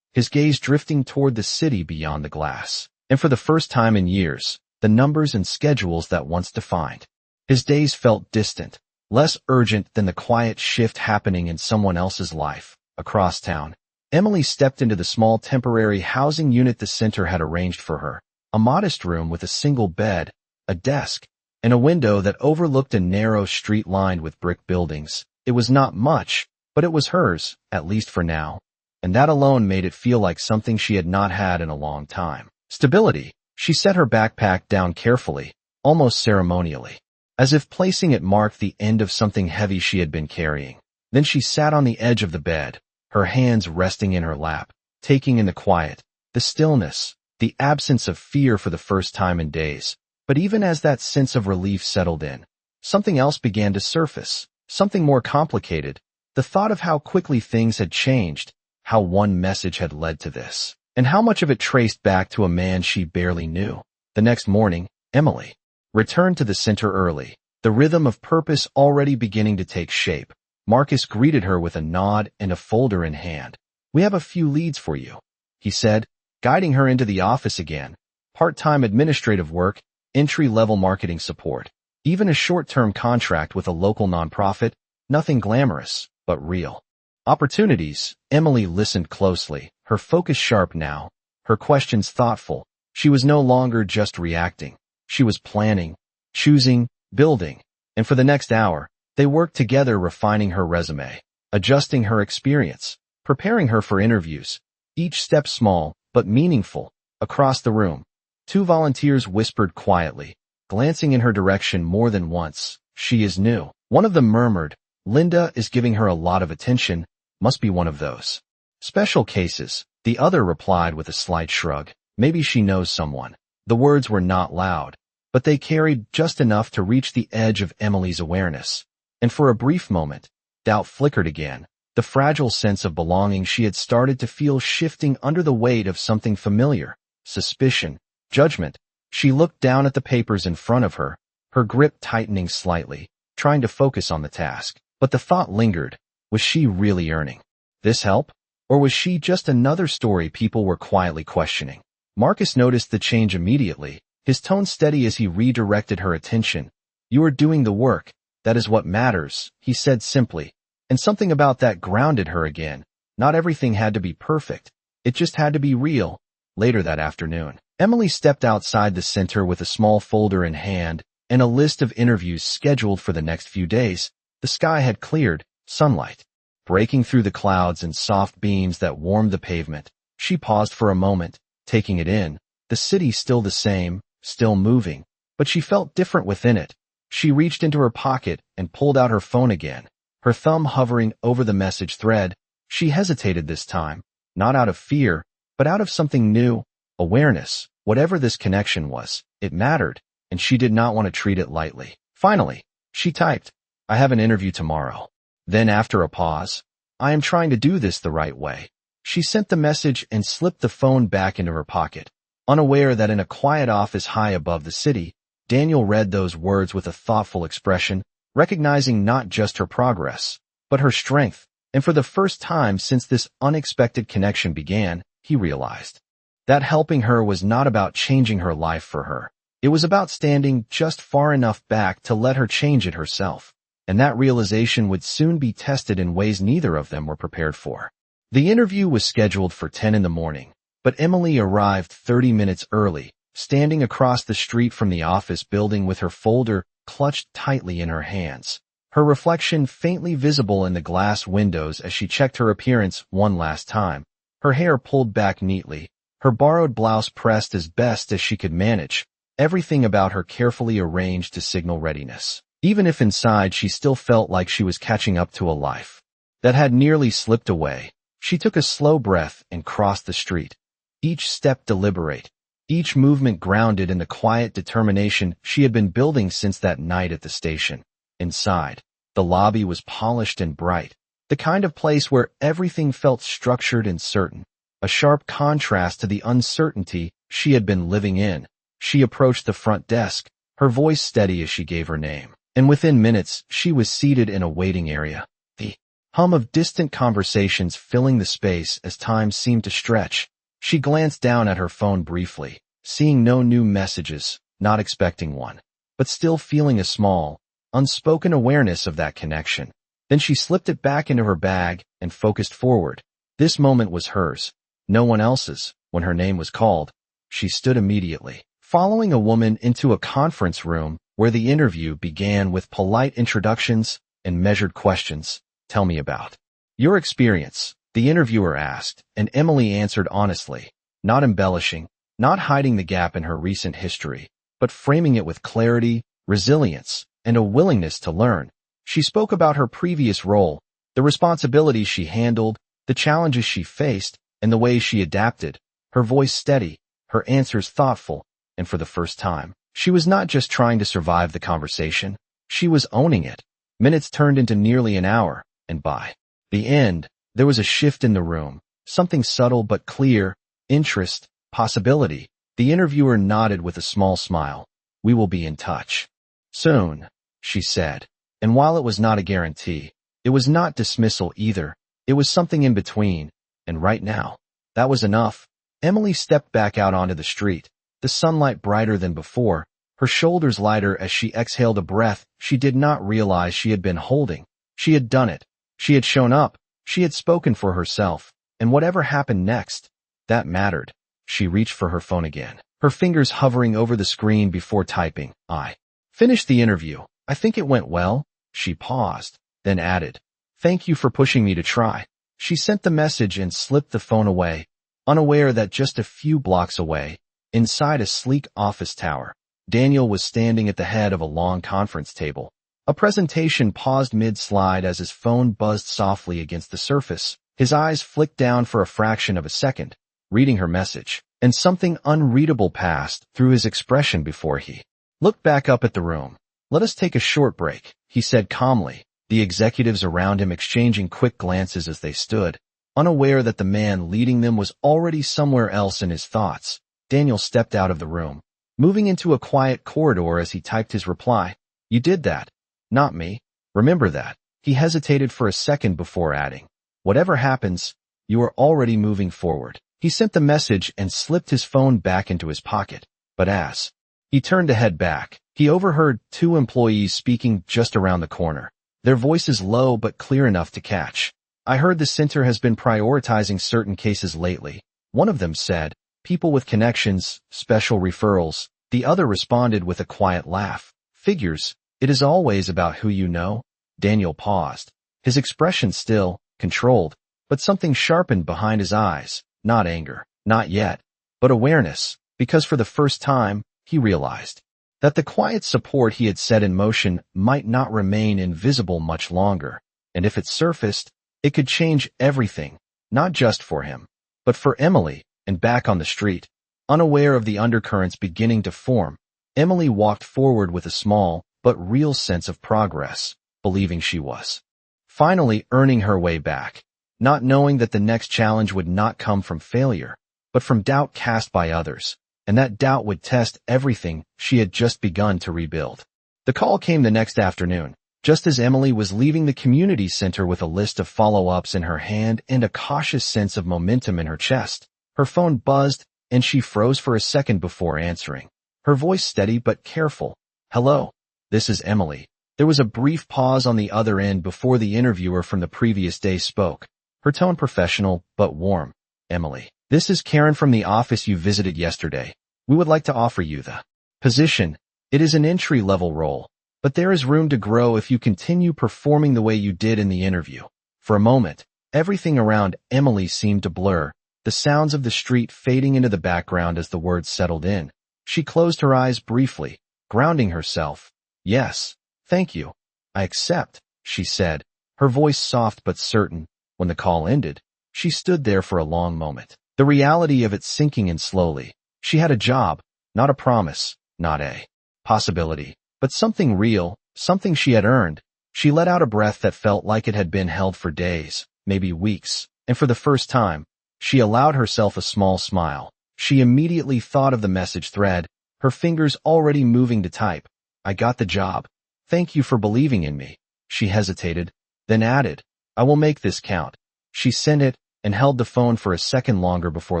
his gaze drifting toward the city beyond the glass. And for the first time in years, the numbers and schedules that once defined his days felt distant, less urgent than the quiet shift happening in someone else's life. Across town, Emily stepped into the small temporary housing unit the center had arranged for her, a modest room with a single bed, a desk, and a window that overlooked a narrow street lined with brick buildings. It was not much, but it was hers, at least for now, and that alone made it feel like something she had not had in a long time. Stability. She set her backpack down carefully, almost ceremonially, as if placing it marked the end of something heavy she had been carrying. Then she sat on the edge of the bed, her hands resting in her lap, taking in the quiet, the stillness, the absence of fear for the first time in days. But even as that sense of relief settled in, something else began to surface, something more complicated, the thought of how quickly things had changed, how one message had led to this, and how much of it traced back to a man she barely knew. The next morning, Emily returned to the center early, the rhythm of purpose already beginning to take shape. Marcus greeted her with a nod and a folder in hand. "We have a few leads for you," he said, guiding her into the office again. Part-time administrative work, entry-level marketing support, even a short-term contract with a local nonprofit, nothing glamorous, but real. Opportunities. Emily listened closely, her focus sharp now, her questions thoughtful. She was no longer just reacting. She was planning, choosing, building, and for the next hour, they worked together refining her resume, adjusting her experience, preparing her for interviews, each step small but meaningful. Across the room, two volunteers whispered quietly, glancing in her direction more than once. "She is new." One of them murmured, "Linda is giving her a lot of attention, must be one of those special cases." The other replied with a slight shrug, "Maybe she knows someone." The words were not loud, but they carried just enough to reach the edge of Emily's awareness. And for a brief moment, doubt flickered again, the fragile sense of belonging she had started to feel shifting under the weight of something familiar, suspicion, judgment. She looked down at the papers in front of her, her grip tightening slightly, trying to focus on the task. But the thought lingered, was she really earning this help? Or was she just another story people were quietly questioning? Marcus noticed the change immediately, his tone steady as he redirected her attention. "You are doing the work. That is what matters," he said simply, and something about that grounded her again. Not everything had to be perfect. It just had to be real. Later that afternoon, Emily stepped outside the center with a small folder in hand and a list of interviews scheduled for the next few days. The sky had cleared, sunlight breaking through the clouds and soft beams that warmed the pavement. She paused for a moment, taking it in. The city still the same, still moving, but she felt different within it. She reached into her pocket and pulled out her phone again, her thumb hovering over the message thread. She hesitated this time, not out of fear, but out of something new, awareness. Whatever this connection was, it mattered, and she did not want to treat it lightly. Finally, she typed, "I have an interview tomorrow." Then after a pause, "I am trying to do this the right way." She sent the message and slipped the phone back into her pocket, unaware that in a quiet office high above the city, Daniel read those words with a thoughtful expression, recognizing not just her progress, but her strength. And for the first time since this unexpected connection began, he realized that helping her was not about changing her life for her. It was about standing just far enough back to let her change it herself. And that realization would soon be tested in ways neither of them were prepared for. The interview was scheduled for 10 in the morning, but Emily arrived 30 minutes early, standing across the street from the office building with her folder clutched tightly in her hands, her reflection faintly visible in the glass windows as she checked her appearance one last time, her hair pulled back neatly, her borrowed blouse pressed as best as she could manage, everything about her carefully arranged to signal readiness. Even if inside she still felt like she was catching up to a life that had nearly slipped away. She took a slow breath and crossed the street, each step deliberate, each movement grounded in the quiet determination she had been building since that night at the station. Inside, the lobby was polished and bright, the kind of place where everything felt structured and certain, a sharp contrast to the uncertainty she had been living in. She approached the front desk, her voice steady as she gave her name. And within minutes, she was seated in a waiting area. The hum of distant conversations filling the space as time seemed to stretch. She glanced down at her phone briefly, seeing no new messages, not expecting one, but still feeling a small, unspoken awareness of that connection. Then she slipped it back into her bag and focused forward. This moment was hers, no one else's. When her name was called, she stood immediately, following a woman into a conference room where the interview began with polite introductions and measured questions. Tell me about your experience, the interviewer asked, and Emily answered honestly, not embellishing, not hiding the gap in her recent history, but framing it with clarity, resilience, and a willingness to learn. She spoke about her previous role, the responsibilities she handled, the challenges she faced, and the ways she adapted, her voice steady, her answers thoughtful, and for the first time, she was not just trying to survive the conversation, she was owning it. Minutes turned into nearly an hour, and by the end, there was a shift in the room, something subtle but clear, interest, possibility. The interviewer nodded with a small smile. We will be in touch soon, she said. And while it was not a guarantee, it was not dismissal either. It was something in between, and right now, that was enough. Emily stepped back out onto the street, the sunlight brighter than before, her shoulders lighter as she exhaled a breath she did not realize she had been holding. She had done it. She had shown up. She had spoken for herself. And whatever happened next, that mattered. She reached for her phone again, her fingers hovering over the screen before typing. I finished the interview. I think it went well. She paused, then added, thank you for pushing me to try. She sent the message and slipped the phone away, unaware that just a few blocks away, inside a sleek office tower, Daniel was standing at the head of a long conference table. A presentation paused mid-slide as his phone buzzed softly against the surface. His eyes flicked down for a fraction of a second, reading her message, and something unreadable passed through his expression before he looked back up at the room. Let us take a short break, he said calmly, the executives around him exchanging quick glances as they stood, unaware that the man leading them was already somewhere else in his thoughts. Daniel stepped out of the room, moving into a quiet corridor as he typed his reply. You did that. Not me. Remember that. He hesitated for a second before adding, whatever happens, you are already moving forward. He sent the message and slipped his phone back into his pocket. But as he turned to head back, he overheard two employees speaking just around the corner, their voices low but clear enough to catch. I heard the center has been prioritizing certain cases lately. One of them said, people with connections, special referrals. The other responded with a quiet laugh. Figures. It is always about who you know. Daniel paused, his expression still, controlled, but something sharpened behind his eyes. Not anger, not yet, but awareness, because for the first time, he realized that the quiet support he had set in motion might not remain invisible much longer, and if it surfaced, it could change everything, not just for him, but for Emily. And back on the street, unaware of the undercurrents beginning to form, Emily walked forward with a small but real sense of progress, believing she was finally earning her way back, not knowing that the next challenge would not come from failure, but from doubt cast by others, and that doubt would test everything she had just begun to rebuild. The call came the next afternoon, just as Emily was leaving the community center with a list of follow-ups in her hand and a cautious sense of momentum in her chest. Her phone buzzed, and she froze for a second before answering, her voice steady but careful. Hello, this is Emily. There was a brief pause on the other end before the interviewer from the previous day spoke, her tone professional but warm. Emily, this is Karen from the office you visited yesterday. We would like to offer you the position. It is an entry-level role, but there is room to grow if you continue performing the way you did in the interview. For a moment, everything around Emily seemed to blur, the sounds of the street fading into the background as the words settled in. She closed her eyes briefly, grounding herself. Yes, thank you. I accept, she said, her voice soft but certain. When the call ended, she stood there for a long moment, the reality of it sinking in slowly. She had a job, not a promise, not a possibility, but something real, something she had earned. She let out a breath that felt like it had been held for days, maybe weeks, and for the first time, she allowed herself a small smile. She immediately thought of the message thread, her fingers already moving to type. "I got the job. Thank you for believing in me." She hesitated, then added, "I will make this count." She sent it and held the phone for a second longer before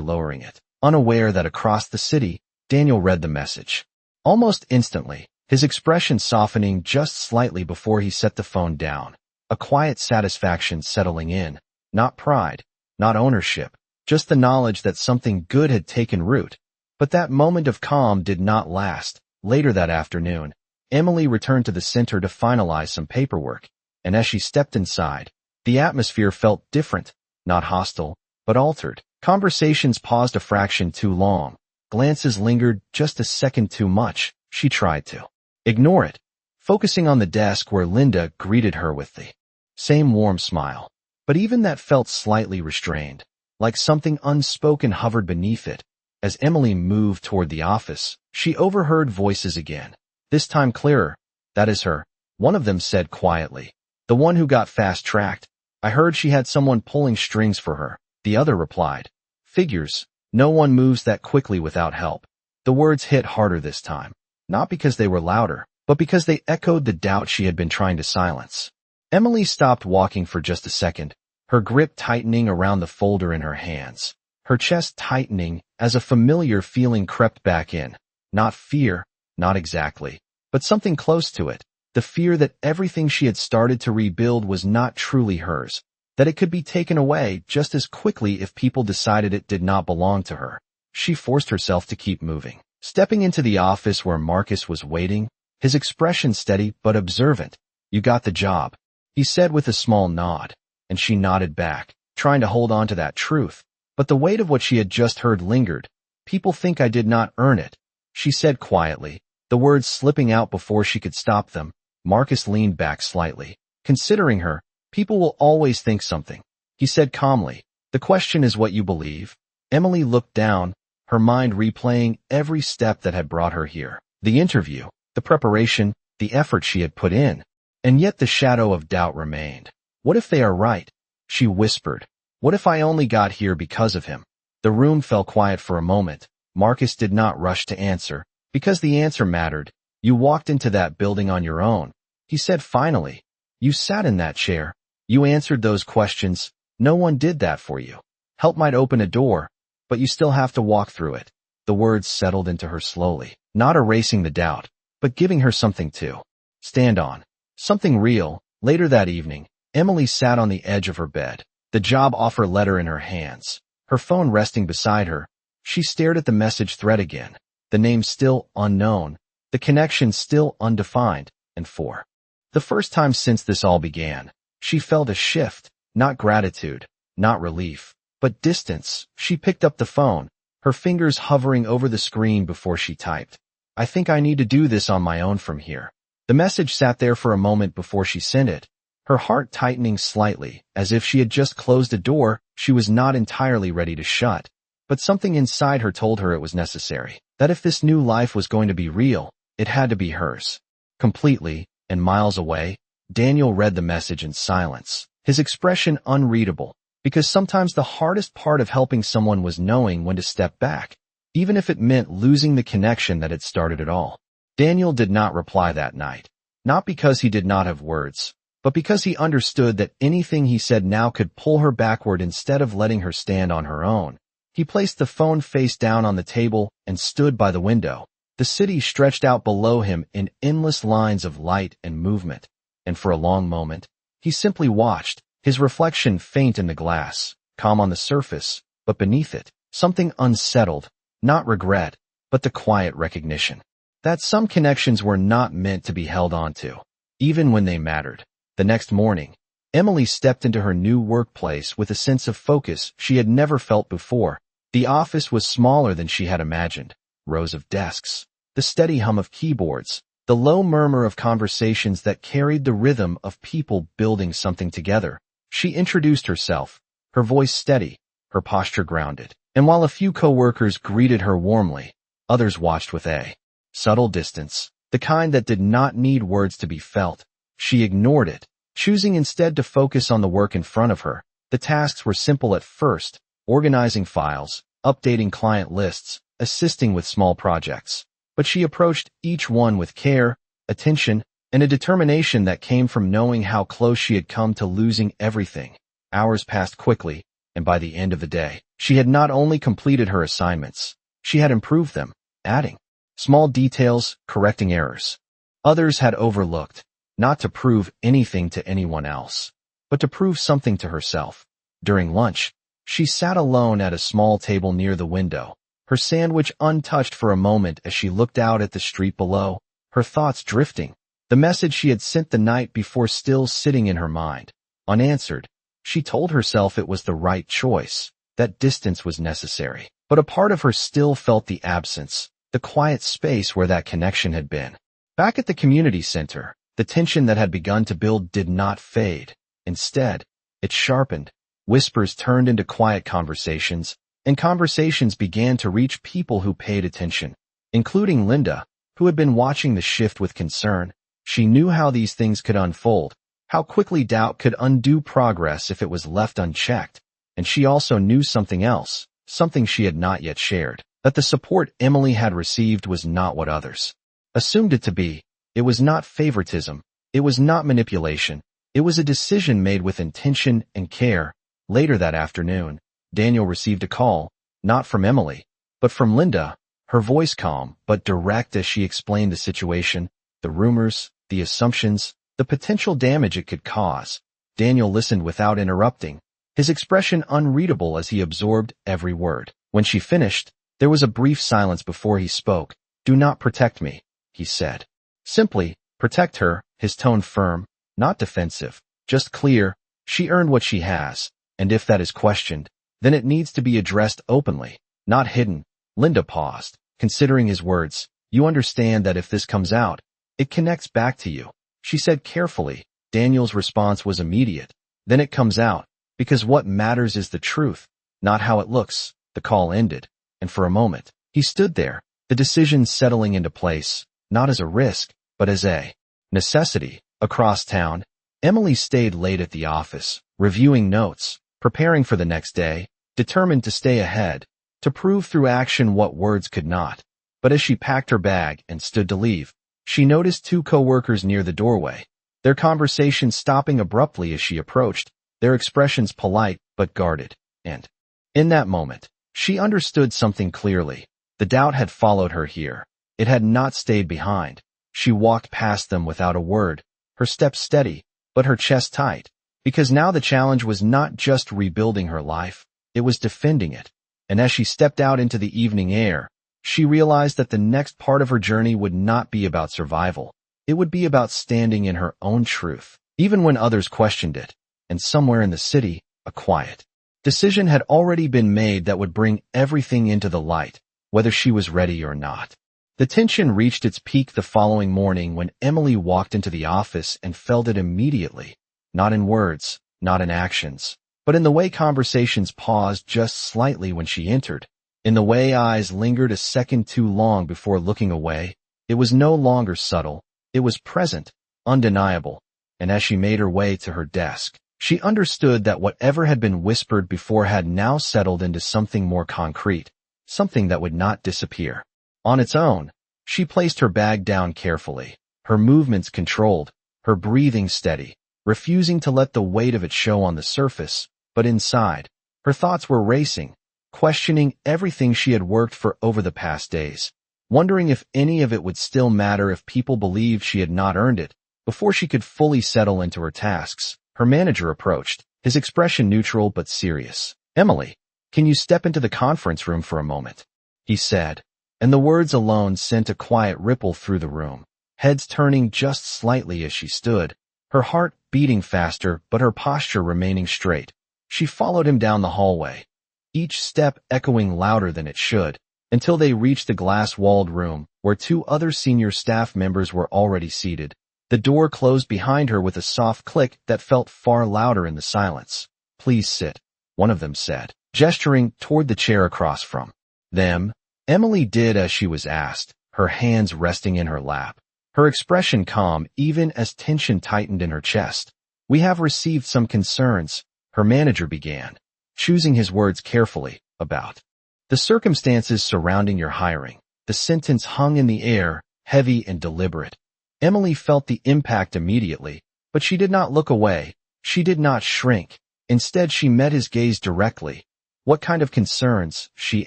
lowering it, unaware that across the city, Daniel read the message. Almost instantly, his expression softening just slightly before he set the phone down, a quiet satisfaction settling in, not pride, not ownership, just the knowledge that something good had taken root. But that moment of calm did not last. Later that afternoon, Emily returned to the center to finalize some paperwork, and as she stepped inside, the atmosphere felt different, not hostile, but altered. Conversations paused a fraction too long. Glances lingered just a second too much. She tried to ignore it, focusing on the desk where Linda greeted her with the same warm smile. But even that felt slightly restrained, like something unspoken hovered beneath it. As Emily moved toward the office, she overheard voices again, this time clearer. "That is her," one of them said quietly. "The one who got fast-tracked. I heard she had someone pulling strings for her." The other replied, "Figures. No one moves that quickly without help." The words hit harder this time, not because they were louder, but because they echoed the doubt she had been trying to silence. Emily stopped walking for just a second, her grip tightening around the folder in her hands, her chest tightening as a familiar feeling crept back in. Not fear, not exactly, but something close to it. The fear that everything she had started to rebuild was not truly hers, that it could be taken away just as quickly if people decided it did not belong to her. She forced herself to keep moving. Stepping into the office where Marcus was waiting, his expression steady but observant. "You got the job," he said with a small nod, and she nodded back, trying to hold on to that truth. But the weight of what she had just heard lingered. "People think I did not earn it," she said quietly, the words slipping out before she could stop them. Marcus leaned back slightly, considering her. "People will always think something," he said calmly. "The question is what you believe." Emily looked down, her mind replaying every step that had brought her here. The interview, the preparation, the effort she had put in. And yet the shadow of doubt remained. "What if they are right?" she whispered. "What if I only got here because of him?" The room fell quiet for a moment. Marcus did not rush to answer, because the answer mattered. "You walked into that building on your own," he said finally. "You sat in that chair. You answered those questions. No one did that for you. Help might open a door, but you still have to walk through it." The words settled into her slowly, not erasing the doubt, but giving her something to stand on. Something real. Later that evening, Emily sat on the edge of her bed, the job offer letter in her hands, her phone resting beside her. She stared at the message thread again, the name still unknown, the connection still undefined, and for the first time since this all began, she felt a shift, not gratitude, not relief, but distance. She picked up the phone, her fingers hovering over the screen before she typed, "I think I need to do this on my own from here." The message sat there for a moment before she sent it, her heart tightening slightly, as if she had just closed a door she was not entirely ready to shut. But something inside her told her it was necessary, that if this new life was going to be real, it had to be hers. Completely, and miles away, Daniel read the message in silence, his expression unreadable, because sometimes the hardest part of helping someone was knowing when to step back, even if it meant losing the connection that had started it all. Daniel did not reply that night, not because he did not have words, but because he understood that anything he said now could pull her backward instead of letting her stand on her own. He placed the phone face down on the table and stood by the window. The city stretched out below him in endless lines of light and movement, and for a long moment, he simply watched, his reflection faint in the glass, calm on the surface, but beneath it, something unsettled, not regret, but the quiet recognition that some connections were not meant to be held onto, even when they mattered. The next morning, Emily stepped into her new workplace with a sense of focus she had never felt before. The office was smaller than she had imagined. Rows of desks, the steady hum of keyboards, the low murmur of conversations that carried the rhythm of people building something together. She introduced herself, her voice steady, her posture grounded, and while a few coworkers greeted her warmly, others watched with a subtle distance, the kind that did not need words to be felt. She ignored it, choosing instead to focus on the work in front of her. The tasks were simple at first, organizing files, updating client lists, assisting with small projects. but she approached each one with care, attention, and a determination that came from knowing how close she had come to losing everything. Hours passed quickly, and by the end of the day, she had not only completed her assignments, she had improved them, adding small details, correcting errors others had overlooked, not to prove anything to anyone else, but to prove something to herself. During lunch, she sat alone at a small table near the window, her sandwich untouched for a moment as she looked out at the street below, her thoughts drifting, the message she had sent the night before still sitting in her mind. Unanswered, she told herself it was the right choice, that distance was necessary, but a part of her still felt the absence, the quiet space where that connection had been. Back at the community center, the tension that had begun to build did not fade. Instead, it sharpened. Whispers turned into quiet conversations, and conversations began to reach people who paid attention, including Linda, who had been watching the shift with concern. She knew how these things could unfold, how quickly doubt could undo progress if it was left unchecked, and she also knew something else, something she had not yet shared, that the support Emily had received was not what others assumed it to be. It was not favoritism, it was not manipulation, it was a decision made with intention and care. Later that afternoon, Daniel received a call, not from Emily, but from Linda, her voice calm but direct as she explained the situation, the rumors, the assumptions, the potential damage it could cause. Daniel listened without interrupting, his expression unreadable as he absorbed every word. When she finished, there was a brief silence before he spoke. "Do not protect me," he said. Simply, protect her, his tone firm, not defensive, just clear. She earned what she has, and if that is questioned, then it needs to be addressed openly, not hidden. Linda paused, considering his words. "You understand that if this comes out, it connects back to you," she said carefully. Daniel's response was immediate. "Then it comes out, because what matters is the truth, not how it looks." The call ended, and for a moment, he stood there, the decision settling into place, not as a risk, but as a necessity. Across town, Emily stayed late at the office, reviewing notes, preparing for the next day, determined to stay ahead, to prove through action what words could not. But as she packed her bag and stood to leave, she noticed two coworkers near the doorway, their conversation stopping abruptly as she approached, their expressions polite but guarded. And in that moment, she understood something clearly. The doubt had followed her here. It had not stayed behind. She walked past them without a word, her steps steady, but her chest tight, because now the challenge was not just rebuilding her life, it was defending it. And as she stepped out into the evening air, she realized that the next part of her journey would not be about survival. It would be about standing in her own truth, even when others questioned it. And somewhere in the city, a quiet decision had already been made that would bring everything into the light, whether she was ready or not. The tension reached its peak the following morning when Emily walked into the office and felt it immediately, not in words, not in actions, but in the way conversations paused just slightly when she entered, in the way eyes lingered a second too long before looking away. It was no longer subtle, it was present, undeniable, and as she made her way to her desk, she understood that whatever had been whispered before had now settled into something more concrete, something that would not disappear. On its own, she placed her bag down carefully, her movements controlled, her breathing steady, refusing to let the weight of it show on the surface, but inside, her thoughts were racing, questioning everything she had worked for over the past days, wondering if any of it would still matter if people believed she had not earned it. Before she could fully settle into her tasks, her manager approached, his expression neutral but serious. "Emily, can you step into the conference room for a moment?" he said, and the words alone sent a quiet ripple through the room, heads turning just slightly as she stood, her heart beating faster but her posture remaining straight. She followed him down the hallway, each step echoing louder than it should, until they reached the glass-walled room where two other senior staff members were already seated. The door closed behind her with a soft click that felt far louder in the silence. "Please sit," one of them said, gesturing toward the chair across from them. Emily did as she was asked, her hands resting in her lap, her expression calm even as tension tightened in her chest. "We have received some concerns," her manager began, choosing his words carefully, "about the circumstances surrounding your hiring. The sentence hung in the air, heavy and deliberate. Emily felt the impact immediately, but she did not look away. She did not shrink. Instead, she met his gaze directly. "What kind of concerns?" she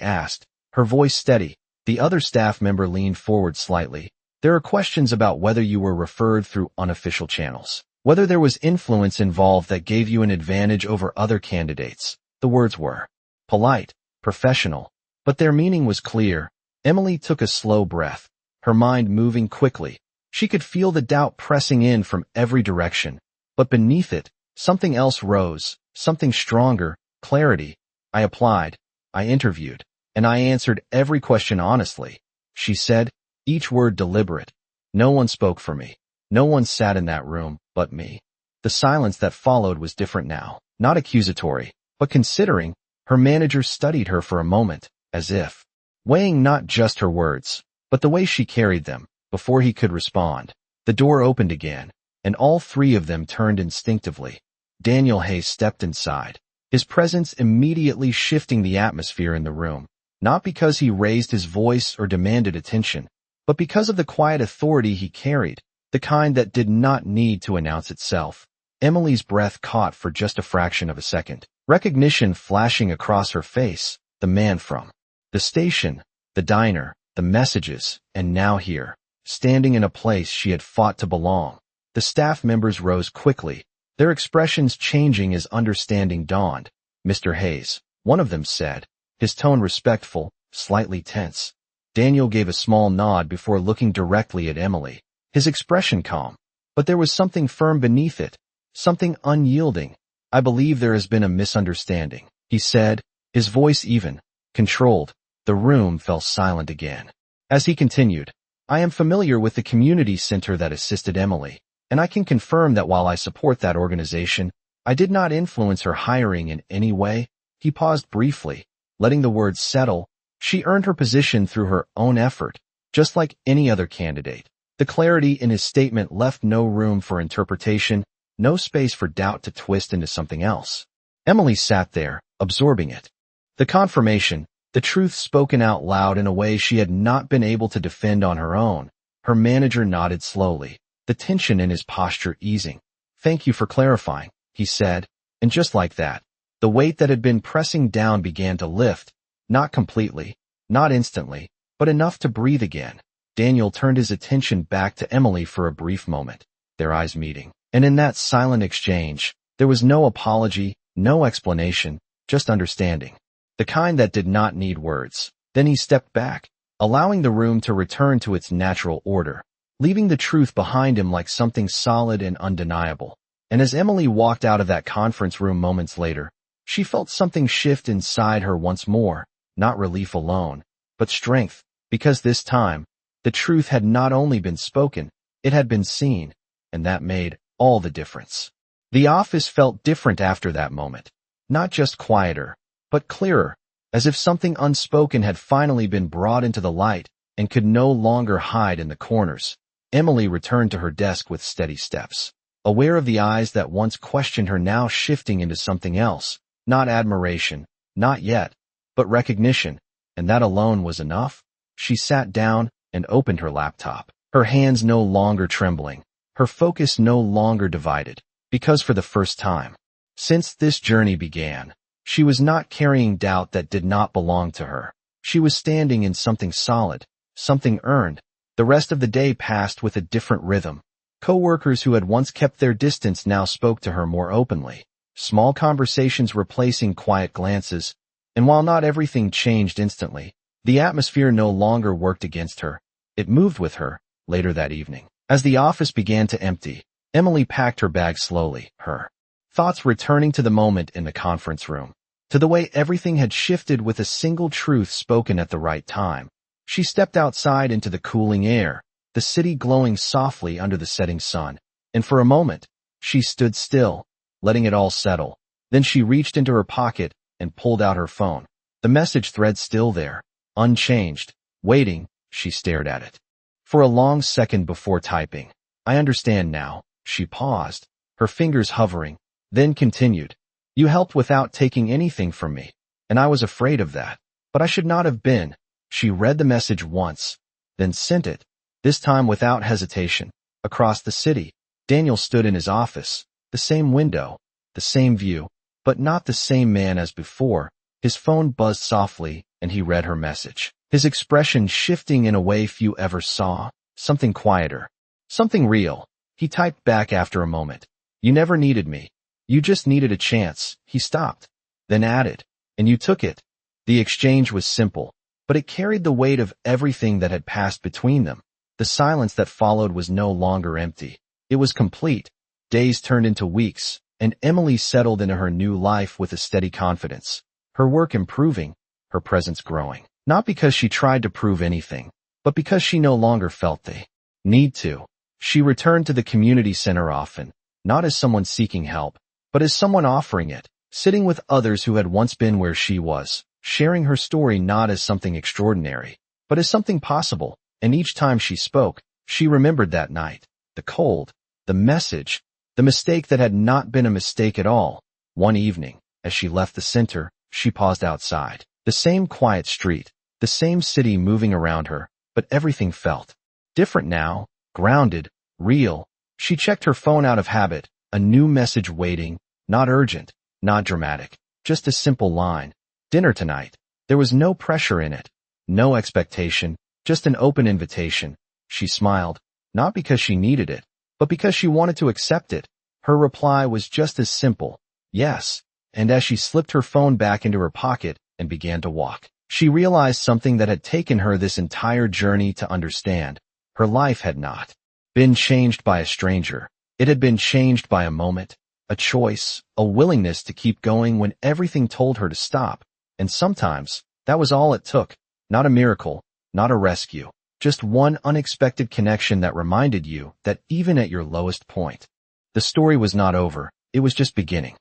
asked, her voice steady. The other staff member leaned forward slightly. "There are questions about whether you were referred through unofficial channels, whether there was influence involved that gave you an advantage over other candidates." The words were polite, professional, but their meaning was clear. Emily took a slow breath, her mind moving quickly. She could feel the doubt pressing in from every direction, but beneath it, something else rose, something stronger, clarity. "I applied, I interviewed, and I answered every question honestly," she said, each word deliberate. "No one spoke for me. No one sat in that room but me." The silence that followed was different now, not accusatory, but considering. Her manager studied her for a moment, as if weighing not just her words, but the way she carried them. Before he could respond, the door opened again, and all three of them turned instinctively. Daniel Hayes stepped inside, his presence immediately shifting the atmosphere in the room, not because he raised his voice or demanded attention, but because of the quiet authority he carried, the kind that did not need to announce itself. Emily's breath caught for just a fraction of a second, recognition flashing across her face. The man from the station, the diner, the messages, and now here, standing in a place she had fought to belong. The staff members rose quickly, their expressions changing as understanding dawned. "Mr. Hayes," one of them said, his tone respectful, slightly tense. Daniel gave a small nod before looking directly at Emily, his expression calm, but there was something firm beneath it, something unyielding. "I believe there has been a misunderstanding," he said, his voice even, controlled. The room fell silent again. As he continued, "I am familiar with the community center that assisted Emily, and I can confirm that while I support that organization, I did not influence her hiring in any way." He paused briefly, letting the words settle. "She earned her position through her own effort, just like any other candidate." The clarity in his statement left no room for interpretation, no space for doubt to twist into something else. Emily sat there, absorbing it. The confirmation, the truth spoken out loud in a way she had not been able to defend on her own. Her manager nodded slowly, the tension in his posture easing. "Thank you for clarifying," he said, and just like that, the weight that had been pressing down began to lift, not completely, not instantly, but enough to breathe again. Daniel turned his attention back to Emily for a brief moment, their eyes meeting. And in that silent exchange, there was no apology, no explanation, just understanding. The kind that did not need words. Then he stepped back, allowing the room to return to its natural order, leaving the truth behind him like something solid and undeniable. And as Emily walked out of that conference room moments later, she felt something shift inside her once more, not relief alone, but strength, because this time, the truth had not only been spoken, it had been seen, and that made all the difference. The office felt different after that moment, not just quieter, but clearer, as if something unspoken had finally been brought into the light and could no longer hide in the corners. Emily returned to her desk with steady steps, aware of the eyes that once questioned her now shifting into something else, not admiration, not yet, but recognition, and that alone was enough. She sat down and opened her laptop, her hands no longer trembling, her focus no longer divided, because for the first time since this journey began, she was not carrying doubt that did not belong to her. She was standing in something solid, something earned. The rest of the day passed with a different rhythm. Coworkers who had once kept their distance now spoke to her more openly, small conversations replacing quiet glances, and while not everything changed instantly, the atmosphere no longer worked against her. It moved with her. Later that evening, as the office began to empty, Emily packed her bag slowly, her thoughts returning to the moment in the conference room, to the way everything had shifted with a single truth spoken at the right time. She stepped outside into the cooling air, the city glowing softly under the setting sun, and for a moment, she stood still, letting it all settle. Then she reached into her pocket and pulled out her phone. The message thread still there, unchanged, waiting. She stared at it for a long second before typing. "I understand now." She paused, her fingers hovering, then continued. "You helped without taking anything from me, and I was afraid of that, but I should not have been." She read the message once, then sent it, this time without hesitation. Across the city, Daniel stood in his office, the same window, the same view, but not the same man as before. His phone buzzed softly, and he read her message. His expression shifting in a way few ever saw, something quieter, something real. He typed back after a moment. You never needed me. You just needed a chance. He stopped, then added, and you took it. The exchange was simple, but it carried the weight of everything that had passed between them. The silence that followed was no longer empty. It was complete. Days turned into weeks, and Emily settled into her new life with a steady confidence. Her work improving, her presence growing. Not because she tried to prove anything, but because she no longer felt the need to. She returned to the community center often, not as someone seeking help, but as someone offering it, sitting with others who had once been where she was, sharing her story not as something extraordinary, but as something possible. And each time she spoke, she remembered that night, the cold, the message, the mistake that had not been a mistake at all. One evening, as she left the center, she paused outside. The same quiet street, the same city moving around her, but everything felt different now, grounded, real. She checked her phone out of habit, a new message waiting, not urgent, not dramatic, just a simple line. Dinner tonight. There was no pressure in it, no expectation, just an open invitation. She smiled, not because she needed it, but because she wanted to accept it. Her reply was just as simple, yes. And as she slipped her phone back into her pocket and began to walk, she realized something that had taken her this entire journey to understand. Her life had not been changed by a stranger. It had been changed by a moment, a choice, a willingness to keep going when everything told her to stop. And sometimes, that was all it took. Not a miracle, not a rescue, just one unexpected connection that reminded you that even at your lowest point, the story was not over, it was just beginning.